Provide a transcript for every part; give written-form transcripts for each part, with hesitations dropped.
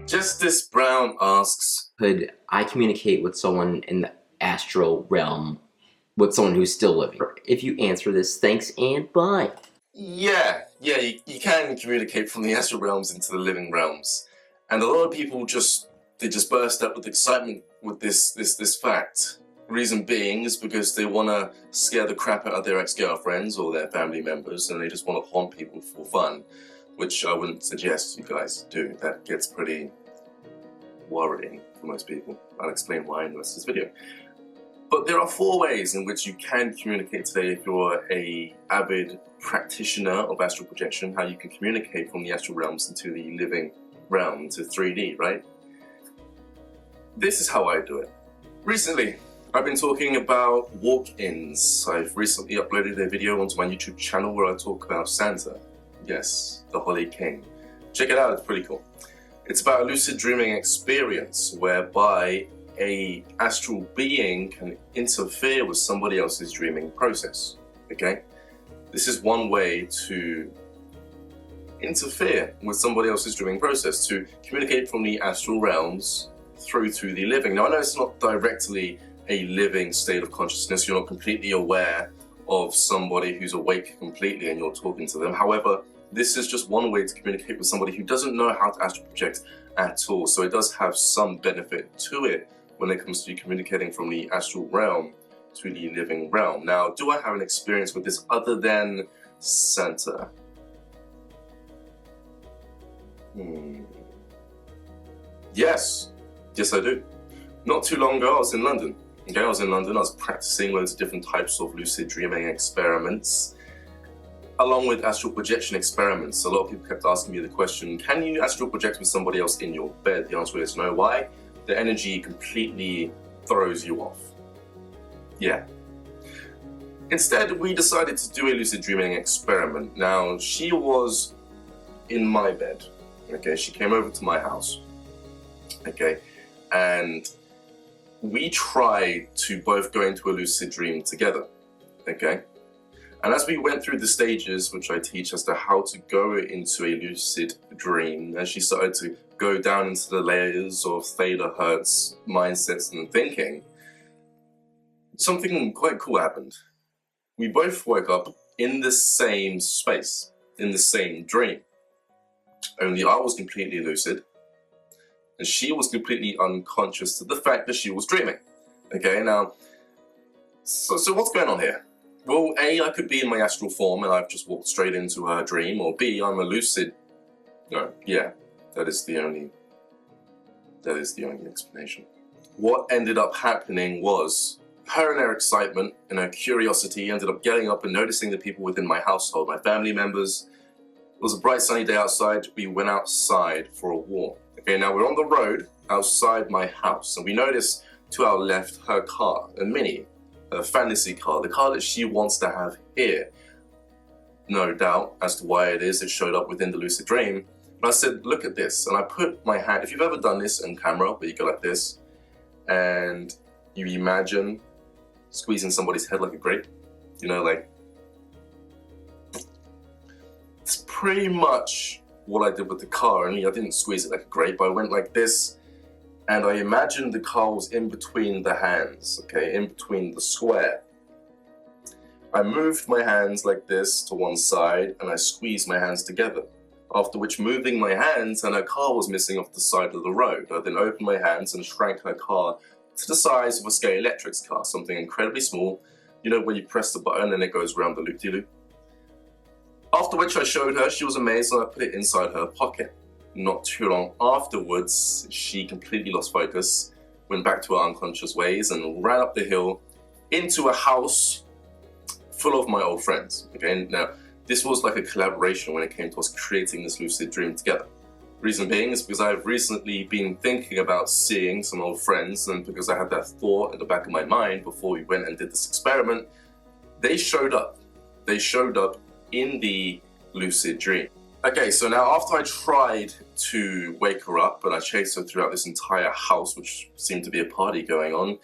Justice Brown asks, could I communicate with someone in the astral realm, with someone who's still living? If you answer this, thanks and bye. Yeah, you can communicate from the astral realms into the living realms. And a lot of people just burst up with excitement with this fact. Reason being is because they want to scare the crap out of their ex-girlfriends or their family members, and they just want to haunt people for fun, which I wouldn't suggest you guys do. That gets pretty worrying for most people. I'll explain why in the rest of this video. But there are 4 ways in which you can communicate today if you're an avid practitioner of astral projection, how you can communicate from the astral realms into the living realm, into 3D, right? This is how I do it. Recently, I've been talking about walk-ins. I've recently uploaded a video onto my YouTube channel where I talk about Santa. Yes, the Holy King. Check it out, it's pretty cool. It's about a lucid dreaming experience whereby an astral being can interfere with somebody else's dreaming process, okay? This is one way to interfere with somebody else's dreaming process, to communicate from the astral realms through to the living. Now, I know it's not directly a living state of consciousness. You're not completely aware of somebody who's awake completely and you're talking to them. However, this is just one way to communicate with somebody who doesn't know how to astral project at all. So it does have some benefit to it when it comes to communicating from the astral realm to the living realm. Now, do I have an experience with this other than Santa? Yes, I do. Not too long ago, I was in London. Okay, I was practicing loads of different types of lucid dreaming experiments, along with astral projection experiments. A lot of people kept asking me the question, can you astral project with somebody else in your bed? The answer is no. Why? The energy completely throws you off. Yeah. Instead, we decided to do a lucid dreaming experiment. Now, she was in my bed. Okay, she came over to my house. Okay, and we tried to both go into a lucid dream together. Okay. And as we went through the stages, which I teach as to how to go into a lucid dream, as she started to go down into the layers of theta hertz mindsets and thinking, something quite cool happened. We both woke up in the same space, in the same dream. Only I was completely lucid, and she was completely unconscious to the fact that she was dreaming. Okay, now, so what's going on here? Well, A, I could be in my astral form and I've just walked straight into her dream, or B, I'm a lucid. No, yeah, that is the only explanation. What ended up happening was her and her excitement and her curiosity ended up getting up and noticing the people within my household, my family members. It was a bright sunny day outside. We went outside for a walk. Okay, now we're on the road outside my house, and we noticed to our left her car, a Mini. A fantasy car, the car that she wants to have here. No doubt as to why it showed up within the lucid dream. But I said, look at this. And I put my hand, if you've ever done this on camera, where you go like this, and you imagine squeezing somebody's head like a grape, you know, like, it's pretty much what I did with the car. Only I didn't squeeze it like a grape, I went like this. And I imagined the car was in between the hands, okay, in between the square. I moved my hands like this to one side and I squeezed my hands together. After which, moving my hands and her car was missing off the side of the road. I then opened my hands and shrank her car to the size of a Scale Electric's car, something incredibly small. You know, when you press the button and it goes around the loop-de-loop. After which I showed her, she was amazed, and I put it inside her pocket. Not too long afterwards, she completely lost focus, went back to her unconscious ways and ran up the hill into a house full of my old friends. Okay, now this was like a collaboration when it came to us creating this lucid dream together. Reason being is because I've recently been thinking about seeing some old friends, and because I had that thought at the back of my mind before we went and did this experiment, they showed up. They showed up in the lucid dream. Okay, so now after I tried to wake her up and I chased her throughout this entire house, which seemed to be a party going on,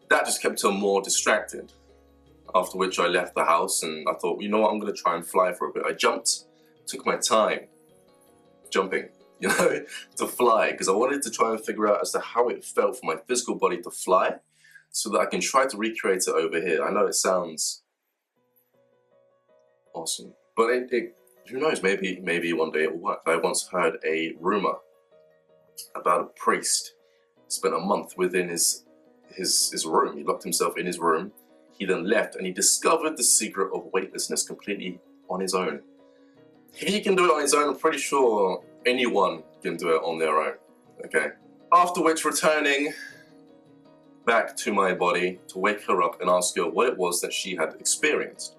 that just kept her more distracted. After which I left the house and I thought, you know what, I'm going to try and fly for a bit. I jumped, took my time jumping. you know, to fly, because I wanted to try and figure out as to how it felt for my physical body to fly, so that I can try to recreate it over here. I know it sounds awesome, but who knows, maybe one day it will work. I once heard a rumor about a priest spent a month within his room. He locked himself in his room. He then left and he discovered the secret of weightlessness completely on his own. If he can do it on his own, I'm pretty sure anyone can do it on their own. Okay. After which, returning back to my body to wake her up and ask her what it was that she had experienced.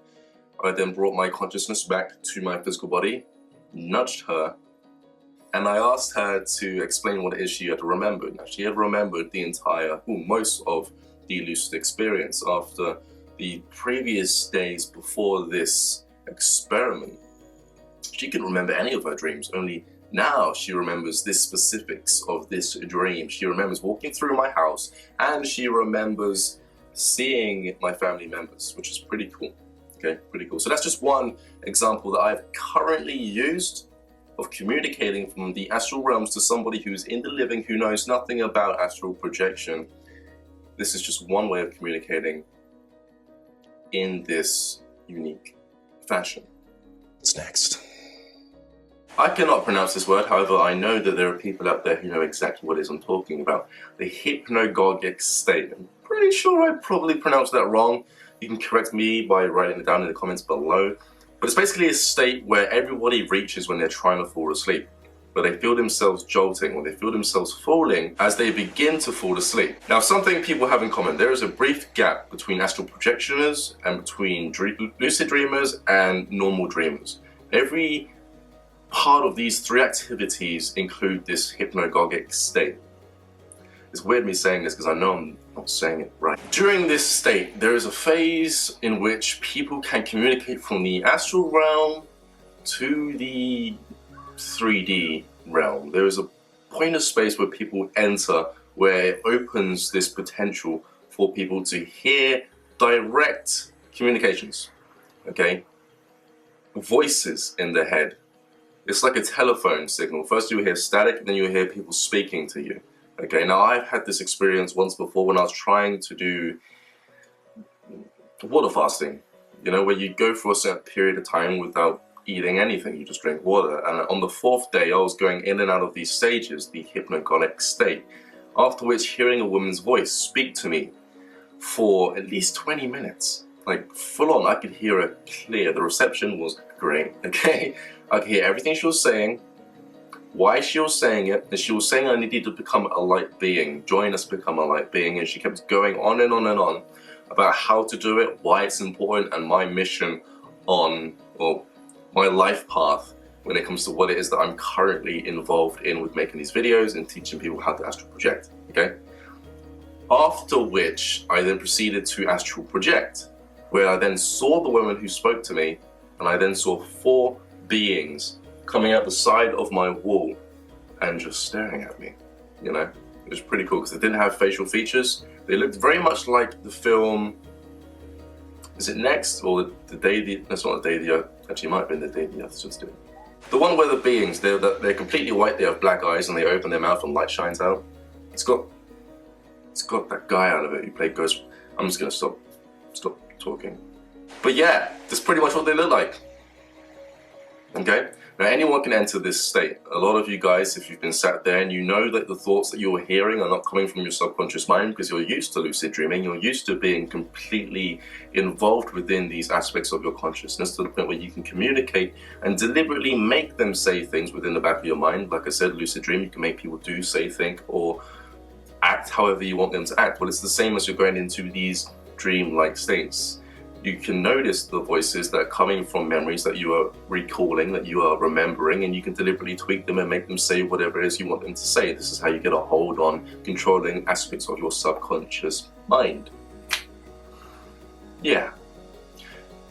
I then brought my consciousness back to my physical body, nudged her, and I asked her to explain what it is she had remembered. Now, she had remembered the most of the lucid experience after the previous days before this experiment. She couldn't remember any of her dreams, only now she remembers the specifics of this dream. She remembers walking through my house, and she remembers seeing my family members, which is pretty cool. Okay, pretty cool. So that's just one example that I've currently used of communicating from the astral realms to somebody who's in the living, who knows nothing about astral projection. This is just one way of communicating in this unique fashion. What's next? I cannot pronounce this word, however, I know that there are people out there who know exactly what it is I'm talking about. The hypnagogic state. I'm pretty sure I probably pronounced that wrong. You can correct me by writing it down in the comments below. But it's basically a state where everybody reaches when they're trying to fall asleep, where they feel themselves jolting or they feel themselves falling as they begin to fall asleep. Now, something people have in common, there is a brief gap between astral projectioners and between lucid dreamers and normal dreamers. Every part of these three activities include this hypnagogic state. It's weird me saying this because I know I'm not saying it right. During this state, there is a phase in which people can communicate from the astral realm to the 3D realm. There is a point of space where people enter where it opens this potential for people to hear direct communications, okay? Voices in their head. It's like a telephone signal. First you hear static, then you hear people speaking to you. Okay, now I've had this experience once before when I was trying to do water fasting, you know, where you go for a certain period of time without eating anything, you just drink water. And on the fourth day, I was going in and out of these stages, the hypnagogic state, after which hearing a woman's voice speak to me for at least 20 minutes, like full on. I could hear her clear. The reception was great, okay? I could hear everything she was saying, why she was saying it, and she was saying I needed to become a light being, join us become a light being, and she kept going on and on and on about how to do it, why it's important, and my mission on, well, my life path when it comes to what it is that I'm currently involved in with making these videos and teaching people how to astral project, okay? After which, I then proceeded to astral project, where I then saw the woman who spoke to me, and I then saw 4 beings coming out the side of my wall and just staring at me, you know? It was pretty cool because they didn't have facial features. They looked very much like the film, is it Next? Or the Day, that's not the Day the Earth, actually it might have been the Day the Earth stood still. The one where the beings, they're completely white, they have black eyes and they open their mouth and light shines out. It's got that guy out of it who played Ghost. I'm just gonna stop talking. But yeah, that's pretty much what they look like. Okay? Now anyone can enter this state. A lot of you guys, if you've been sat there and you know that the thoughts that you're hearing are not coming from your subconscious mind because you're used to lucid dreaming, you're used to being completely involved within these aspects of your consciousness to the point where you can communicate and deliberately make them say things within the back of your mind. Like I said, lucid dream, you can make people do, say, think, or act however you want them to act. Well, it's the same as you're going into these dream-like states. You can notice the voices that are coming from memories that you are recalling, that you are remembering, and you can deliberately tweak them and make them say whatever it is you want them to say. This is how you get a hold on controlling aspects of your subconscious mind. Yeah.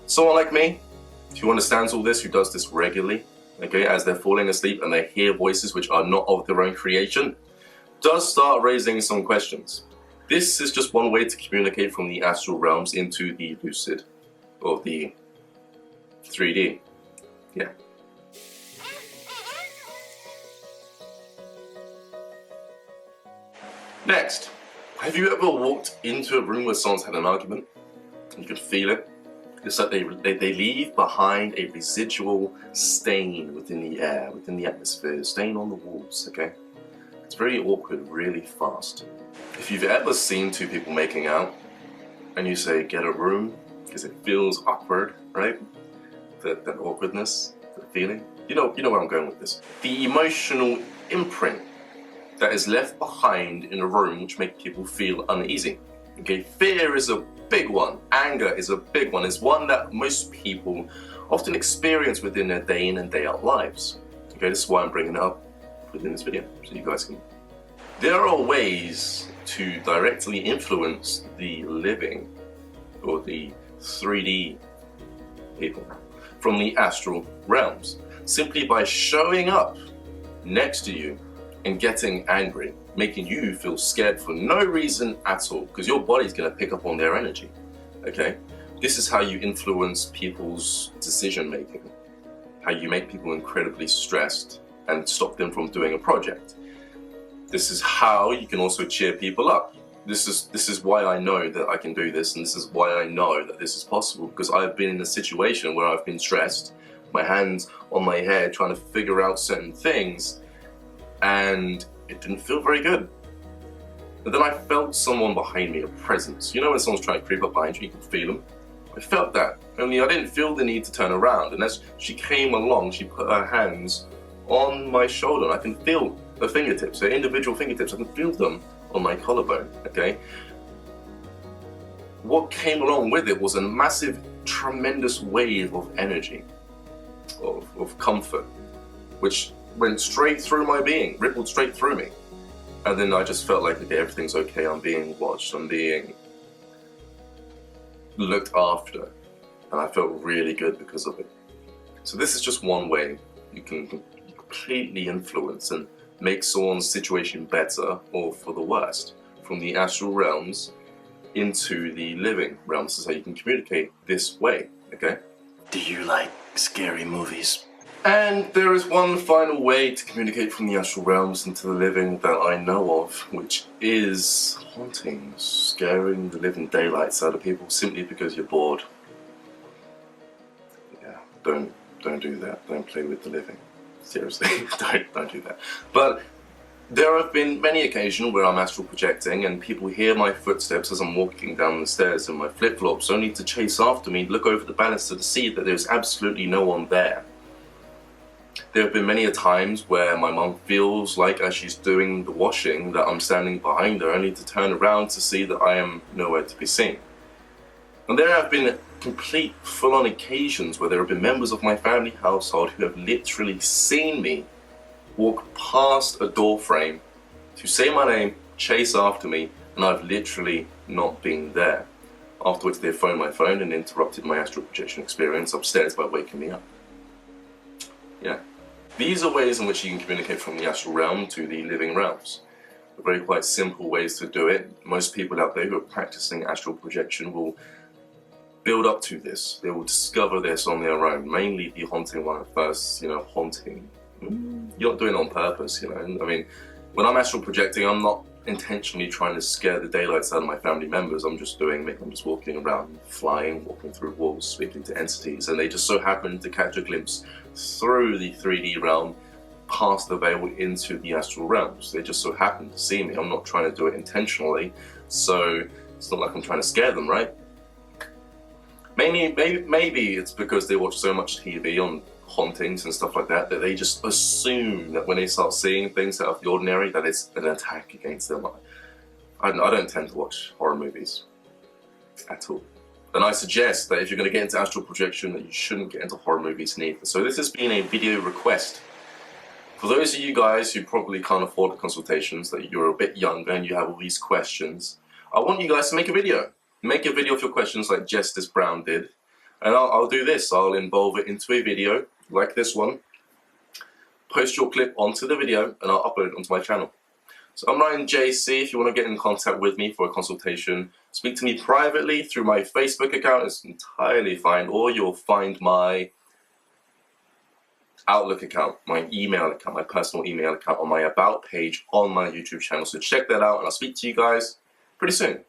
Someone like me, who understands all this, who does this regularly, okay, as they're falling asleep and they hear voices which are not of their own creation, does start raising some questions. This is just one way to communicate from the astral realms into the lucid, or the 3D. Yeah. Next, have you ever walked into a room where someone's had an argument? You can feel it. It's like they leave behind a residual stain within the air, within the atmosphere, stain on the walls, okay? It's very awkward, really fast. If you've ever seen two people making out, and you say, get a room, because it feels awkward, right? That awkwardness, that feeling. You know where I'm going with this. The emotional imprint that is left behind in a room which makes people feel uneasy. Okay, fear is a big one. Anger is a big one. It's one that most people often experience within their day in and day out lives. Okay, this is why I'm bringing it up within this video, so you guys can. There are ways to directly influence the living or the 3D people from the astral realms simply by showing up next to you and getting angry, making you feel scared for no reason at all, because your body's going to pick up on their energy. Okay, this is how you influence people's decision making, how you make people incredibly stressed and stop them from doing a project. This is how you can also cheer people up. This is why I know that I can do this, and this is why I know that this is possible, because I've been in a situation where I've been stressed, my hands on my head trying to figure out certain things, and it didn't feel very good. But then I felt someone behind me, a presence. You know when someone's trying to creep up behind you, you can feel them? I felt that, only I didn't feel the need to turn around, and as she came along, she put her hands on my shoulder, and I can feel the fingertips, the individual fingertips, I can feel them on my collarbone, okay? What came along with it was a massive, tremendous wave of energy, of comfort, which went straight through my being, rippled straight through me. And then I just felt like, okay, everything's okay, I'm being watched, I'm being looked after, and I felt really good because of it. So this is just one way you can completely influence and make someone's situation better or for the worst, from the astral realms into the living realms. This is how you can communicate this way, okay? Do you like scary movies? And there is one final way to communicate from the astral realms into the living that I know of, which is hauntings, scaring the living daylights out of people simply because you're bored. Yeah, don't do that. Don't play with the living. Seriously, don't do that. But there have been many occasions where I'm astral projecting and people hear my footsteps as I'm walking down the stairs in my flip-flops, only to chase after me, look over the banister to see that there's absolutely no one there. There have been many a times where my mum feels like as she's doing the washing that I'm standing behind her, only to turn around to see that I am nowhere to be seen. And there have been complete full-on occasions where there have been members of my family household who have literally seen me walk past a door frame to say my name, chase after me, and I've literally not been there. Afterwards they phoned my phone and interrupted my astral projection experience upstairs by waking me up. Yeah. These are ways in which you can communicate from the astral realm to the living realms. They're very quite simple ways to do it. Most people out there who are practicing astral projection will build up to this. They will discover this on their own, mainly the haunting one at first, haunting. You're not doing it on purpose, I mean, when I'm astral projecting, I'm not intentionally trying to scare the daylights out of my family members. I'm just doing it. I'm just walking around, flying, walking through walls, speaking to entities, and they just so happen to catch a glimpse through the 3D realm, past the veil into the astral realms. They just so happen to see me. I'm not trying to do it intentionally, so it's not like I'm trying to scare them, right? Maybe it's because they watch so much TV on hauntings and stuff like that they just assume that when they start seeing things out of the ordinary that it's an attack against them. I don't tend to watch horror movies at all. And I suggest that if you're going to get into astral projection that you shouldn't get into horror movies neither. So this has been a video request. For those of you guys who probably can't afford the consultations, that you're a bit younger and you have all these questions, I want you guys to make a video. Make a video of your questions like Justice Brown did. And I'll do this. I'll involve it into a video like this one, post your clip onto the video, and I'll upload it onto my channel. So I'm Ryan JC. If you want to get in contact with me for a consultation, speak to me privately through my Facebook account. It's entirely fine, or you'll find my Outlook account, my email account, my personal email account on my About page on my YouTube channel. So check that out, and I'll speak to you guys pretty soon.